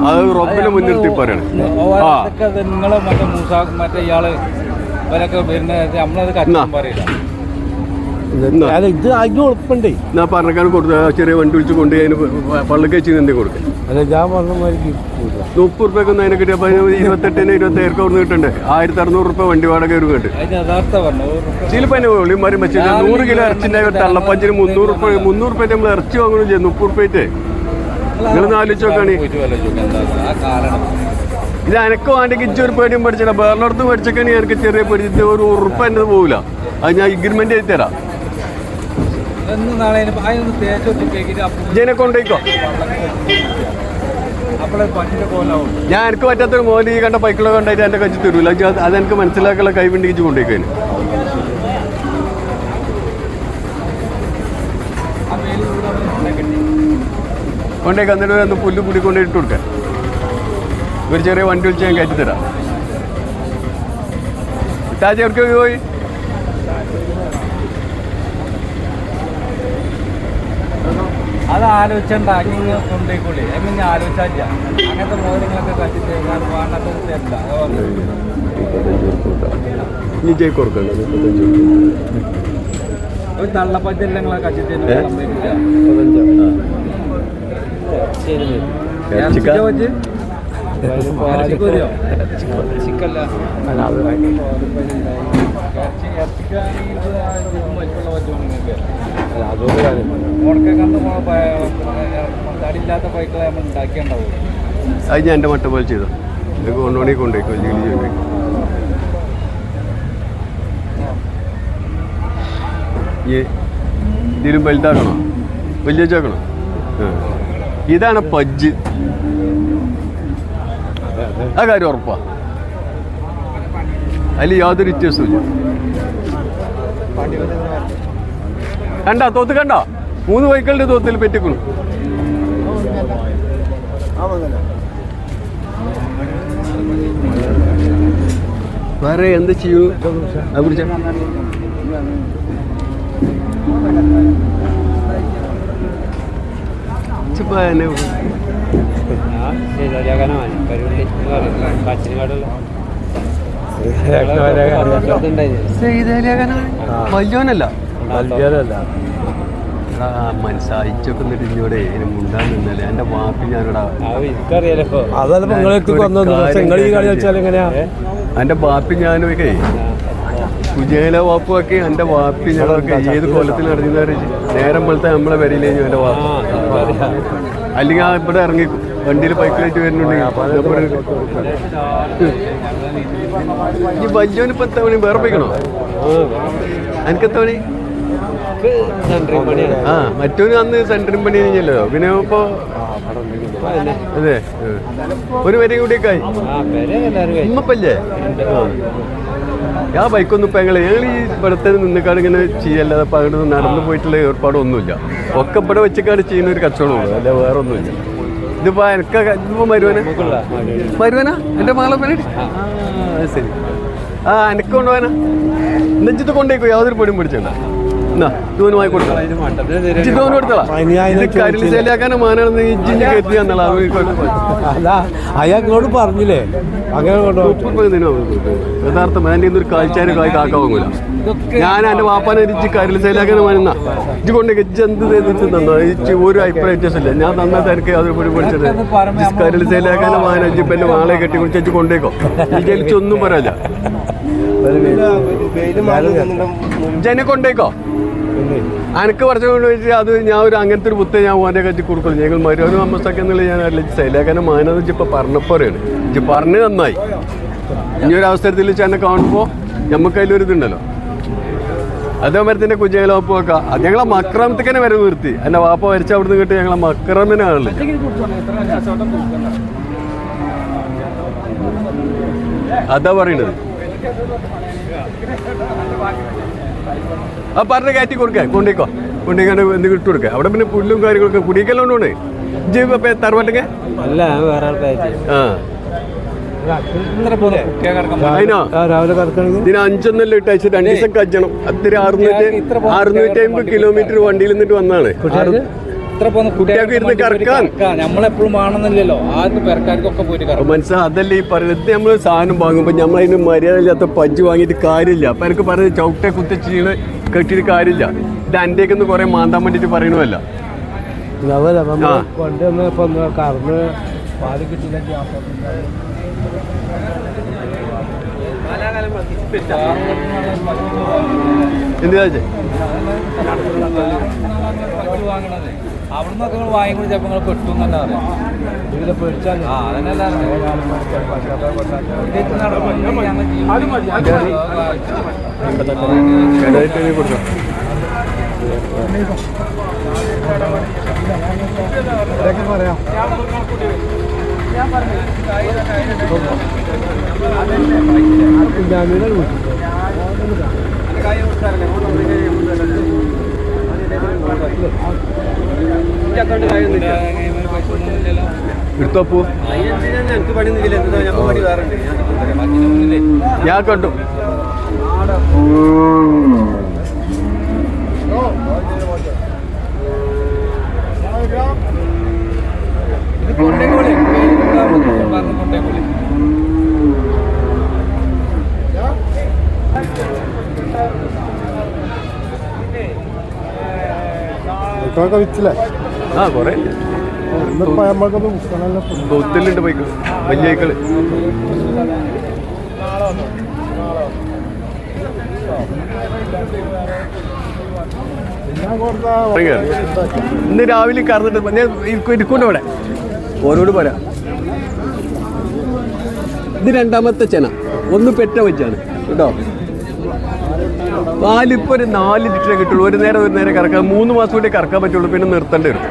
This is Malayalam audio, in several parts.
അത് റബ്ബിനെ മുൻനിർത്തി പറയണം. നിങ്ങള് മറ്റേ ഇയാള് അവരൊക്കെ വരുന്നത് നമ്മളത് കച്ചവടം പറയില്ല. ഇത് അതിന് ഉറപ്പുണ്ടേ. ഞാൻ പറഞ്ഞാൽ കൊടുത്ത ചെറിയ വണ്ടി വിളിച്ച് കൊണ്ട് അതിന് പള്ളിക്കച്ചിന് എന്തെങ്കിലും കൊടുക്കും. അല്ല ഞാൻ പറഞ്ഞ മാതിരി 30 റുപ്യക്കൊന്നും അതിനെ കിട്ടിയ 28,000 27,000 അവിടെ കിട്ടണ്ടേ. 1,600 റുപ്യ വണ്ടി വാടക ഒരു കേട്ട് ചിലപ്പോൾ തന്നെ ഒളിമാരി വെച്ചിട്ട് 100 കിലോ ഇറച്ചിൻ്റെ തള്ളപ്പഞ്ചിന് 300 റുപ്യ നമ്മൾ ഇറച്ചി വാങ്ങുകയും ചെയ്യും. 30 റുപ്യറ്റേ നിങ്ങളൊന്ന് ആലോചിച്ച് നോക്കാണ്. ഇത് എനക്ക് വേണ്ടെങ്കിൽ ഇച്ചൊരു പേടിയും പഠിച്ചില്ല. വേറെടുത്ത് പഠിച്ചൊക്കെയാണ് എനിക്ക് ചെറിയ പേടി. ഇത് ഒരു ഉറുപ്പ് എൻ്റെ പോകില്ല. അത് ഞാൻ എഗ്രിമെന്റ് ചെയ്ത് തരാം. ജനെ കൊണ്ടേക്കോ. ഞാൻ എനിക്ക് പറ്റാത്തൊരു മോലി കണ്ട പൈക്കിളൊക്കെ ഉണ്ടായിട്ട് എൻ്റെ കച്ചി തരൂല. അതെനിക്ക് മനസ്സിലാക്കാനുള്ള കൈവിണ്ടിച്ച് കൊണ്ടേക്കാൻ. കൊണ്ടേക്ക് എന്നിട്ട് ഒന്ന് പുല്ല് കൂടി കൊണ്ടിട്ട് കൊടുക്കാൻ. ഒരു ചെറിയ വണ്ടി വിളിച്ച് ഞാൻ കയറ്റി തരാം. താജ് എവിടെ പോയി? അത് ആലോചിച്ചണ്ട കൊണ്ടേക്കൂടി എങ്ങനെ ആലോചിച്ചാ അങ്ങനത്തെ മോദങ്ങളൊക്കെ കച്ചിട്ട് തള്ളപ്പച്ചെല്ലാം കച്ചിട്ട് തടിയില്ലാത്ത പൈക്കളെ നമ്മൾ ഉണ്ടാക്കിയുണ്ടാവും. അത് ഞാൻ എൻ്റെ മട്ട പോലെ ചെയ്തോ. ഇതൊക്കെ കൊണ്ടുപോണി കൊണ്ടേക്കോ. ഇതിലും വലുതാക്കണോ? വലിയ വെച്ചാക്കണോ? ഇതാണ് പജ്ജ്. ആ കാര്യം ഉറപ്പാ. അതിൽ യാതൊരു വ്യത്യാസമില്ല. കണ്ട തോത്ത് കണ്ട 3 വൈക്കളുടെ തോത്തിൽ പെറ്റിക്കണു. വേറെ എന്ത് ചെയ്യൂ? കുറിച്ച വല്യോനല്ല മനസ്സയച്ചൊക്കെ എന്നിട്ട് ഇഞ്ഞോടെ മുണ്ടാൻ നിന്നല്ലേ. എൻ്റെ വാപ്പി ഞാനിടാ എൻ്റെ വാപ്പി ഞാനൊക്കെ കുജേല വാപ്പുമൊക്കെ എൻ്റെ വാപ്പി ഞങ്ങളൊക്കെ ഏത് കൊല്ലത്തിൽ നടന്നവരെ നേരം പോലത്തെ നമ്മളെ വരിയിലേഞ്ഞു എൻ്റെ വാപ്പ. അല്ലെങ്കിൽ ആ ഇവിടെ ഇറങ്ങി വണ്ടിയിൽ ബൈക്കിലായിട്ട് വരുന്നുണ്ടെങ്കിൽ ഈ വല്യോനിപ്പോൾ എത്ര മണി വേറെ പോയിക്കണോ? എനിക്കെത്ര മണി? ആ മറ്റൊരു അന്ന് സെൻറ്ററിങ് പണി കഴിഞ്ഞല്ലോ. പിന്നെ ഇപ്പോൾ അതെ ഒരു വരെയും കൂടിയൊക്കെ ആയി. ഇമ്മപ്പല്ലേ ആ ബൈക്കൊന്നും ഇപ്പം ഞങ്ങൾ ഈ ഇവിടത്തെ നിന്നിക്കാട് ഇങ്ങനെ ചെയ്യല്ലാതെ അപ്പം അങ്ങോട്ട് നടന്നു പോയിട്ടുള്ള ഏർപ്പാടൊന്നുമില്ല. ഒക്കെ ഇവിടെ വെച്ചക്കാട് ചെയ്യുന്ന ഒരു കച്ചവടമുള്ളൂ. അല്ല വേറെ ഒന്നുമില്ല. ഇതിപ്പോൾ എനിക്ക് ഇതിപ്പോൾ മരുവനാ എൻ്റെ മകളെ പണി. ശരി. ആ എനിക്ക് കൊണ്ടുപോകാനാ നെഞ്ചിട്ട് കൊണ്ടേക്കോ. യാതൊരു പൊടിയും പിടിച്ചണ്ട. ഇതുമായി കൊടുക്കണം. അയാളോട് പറഞ്ഞില്ലേ അങ്ങനെ യഥാർത്ഥം എൻ്റെ ഒരു കാഴ്ചാനും കാക്ക വാങ്ങൂല. ഞാൻ എൻ്റെ വാപ്പാനെ ഇരിച്ച് കരിൽ സെയിലാക്കാൻ വരുന്ന ഇജ്ജ് കൊണ്ടേക്ക് ഇജ്ജ് എന്ത് തന്നോ ഇച്ച് ഒരു അഭിപ്രായ വ്യത്യാസമില്ല. ഞാൻ നന്നായിട്ട് എനിക്ക് യാതൊരു പൊടി പിടിച്ചത് കരിൽ സെയിലാക്കാനും വാങ്ങാൻ ഇപ്പം എൻ്റെ വാളെ കെട്ടി കുടിച്ച് വെച്ച് കൊണ്ടേക്കോ. ജനിച്ചൊന്നും പറയാല്ല. ജനെ കൊണ്ടേക്കോ. അനക്ക് കുറച്ചുകൊണ്ട് വെച്ച് അത് ഞാൻ ഒരു അങ്ങനത്തെ ഒരു പുത്തേ ഞാൻ ഓൻ്റെ കറ്റി കൊടുക്കുള്ളൂ. ഞങ്ങൾ മരുവനും അമ്മസ്തൊക്കെ എന്നുള്ളത് ഞാൻ അറിയില്ല. സൈലാക്കാനും മാനതെന്ന് വെച്ചാൽ ഇപ്പം പറഞ്ഞപ്പോഴാണ് ഇജ്ജ് പറഞ്ഞ് നന്നായി. ഇനിയൊരു അവസരത്തിൽ എന്നെ കാണുമ്പോൾ നമുക്ക് അതിലൊരു ഇതുണ്ടല്ലോ. അതേമാതിരി തന്നെ കുജേല വാപ്പ് വെക്കാം. അത് ഞങ്ങളെ മക്രമത്തേക്കന്നെ വരെ നിർത്തി. എൻ്റെ വാപ്പ വരച്ച അവിടുന്ന് കിട്ടി ഞങ്ങളെ മക്രമിനാണല്ലോ. അതാ പറയണത്. ആ പറഞ്ഞ കയറ്റി കൊടുക്കുക. കൊണ്ടേക്കോ കൊണ്ടേക്കാണ്ട് എന്തെങ്കിലും ഇട്ട് കൊടുക്കുക. അവിടെ പിന്നെ പുല്ലും കാര്യങ്ങളൊക്കെ കുടിക്കല്ലോണ്ട് ജീവ തറവാട്ടൊക്കെ അല്ല വേറെ ആ ഇതിന് 5 ഇട്ട് അയച്ചു 2 ദിവസം കജ്ജണം. അത്തിരി 650 കിലോമീറ്റർ വണ്ടിയിൽ നിന്നിട്ട് വന്നാണ്. എത്ര പോകുന്ന കുട്ടികൾക്ക് ഇരുന്ന് കറക്കാൻ. നമ്മളെപ്പോഴും വേണമെന്നില്ലല്ലോ ആദ്യത്തെ പെരക്കാർക്കൊക്കെ പോയിട്ട് കറക്കാം. മനസ്സിലാ അതല്ലേ ഈ പറയുന്നത്. നമ്മൾ സാധനം വാങ്ങുമ്പോൾ നമ്മളതിന് മര്യാദയില്ലാത്ത പജ്ജ് വാങ്ങിയിട്ട് കാര്യമില്ല. അപ്പം എനിക്ക് പറയുന്നത് ചവിട്ടെ കുത്തിച്ചീണ് കെട്ടിയിട്ട് കാര്യമില്ല. ഇത് എൻ്റെയൊക്കെ കുറേ മാന്താൻ വേണ്ടിയിട്ട് പറയണമല്ല. കൊണ്ടുവന്ന് ഇപ്പം കറന്ന് പാല് കിട്ടില്ല. എന്ത് ചോദിച്ചേ? അവിടെ നിന്നൊക്കെ നിങ്ങൾ വാങ്ങിക്കൂടി ചിലപ്പോൾ നിങ്ങൾ പെട്ടു എന്നല്ല പറയാം. ഇതിലെ പേടിച്ചാൽ അതന്നെയല്ല കൊടുക്കാം. പറയാം. എടുത്തോപ്പൂ ഞാൻ കണ്ടു. കൊണ്ടേക്കോളി കൊണ്ടേക്കോളി വിറ്റില്ലേ? ആ കുറേ ഒത്തിലുണ്ട് ബൈക്ക്, വലിയ ബൈക്കള്. ഇന്ന് രാവിലെ കറന്നിട്ട് ഞാൻ ഇരിക്കൊണ്ട് ഇവിടെ ഓരോട് പറയാം. ഇത് രണ്ടാമത്തെ ചെന, ഒന്ന് പെറ്റ വെച്ചാണ് കേട്ടോ. പാലിപ്പോൾ ഒരു 4 ലിറ്ററേ കിട്ടുള്ളൂ. ഒരു നേരം കറക്കാൻ 3 മാസം കൂടി കറക്കാൻ പറ്റുള്ളൂ. പിന്നെ നിർത്തേണ്ടി വരും.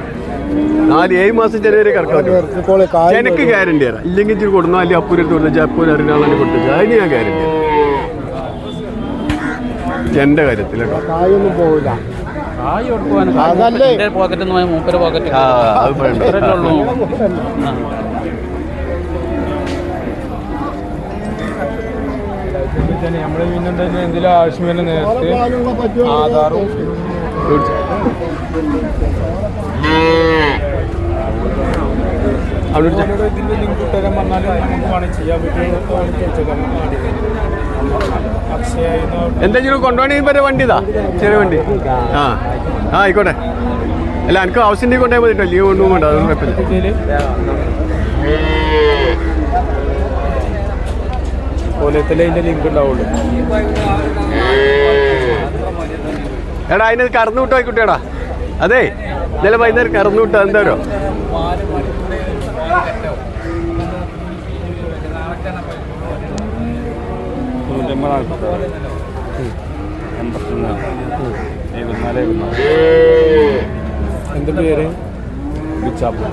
4-7 മാസം ചെറിയ കറക്കാൻ പറ്റുള്ളൂ. എനിക്ക് ഗ്യാരണ്ടി തരാം. ഇല്ലെങ്കിൽ ഇച്ചിരി കൊടുന്നോ, അല്ലെങ്കിൽ അപ്പൂരത്ത് കൊടുത്തു ചപ്പൂര് അറിയാളെ കൊടുത്തു. അതിന് ഞാൻ ഗ്യാരണ്ടി തരാം എൻ്റെ കാര്യത്തിൽ കേട്ടോ. കായൊന്നും പോവില്ല. പോക്കറ്റ് മൂപ്പര് പോക്കറ്റ് നമ്മള് പിന്നെ എന്തെങ്കിലും ആവശ്യം വരുന്ന നേരത്തെ ആധാറും ഇതിന്റെ ലിങ്ക് ഇട്ടുതരാൻ പറഞ്ഞാലും നമുക്ക് വേണമെങ്കിൽ ചെയ്യാൻ പറ്റും. എന്തെങ്കിലും കൊണ്ടുപോകണമെങ്കിൽ വരെ വണ്ടി ഇതാ, ചെറിയ വണ്ടി. ആ ആയിക്കോട്ടെ. അല്ല എനിക്ക് ആവശ്യമുണ്ടെങ്കിൽ കൊണ്ടുപോയാൽ മതി കേട്ടോ. ലീവ് കൊണ്ടുപോകും വേണ്ട, അതൊന്നും കുഴപ്പമില്ല. പോലത്തിലെ അതിന്റെ ലിങ്ക് ഉണ്ടാവുള്ളൂ. എടാ അതിന് കറന്നു വിട്ടോ ആയിക്കോട്ടെടാ. അതെ ഇന്നലെ വൈകുന്നേരം കറന്നു വിട്ടോ. എന്താരോ എന്റെ പേര് ബിച്ചാപ്പു.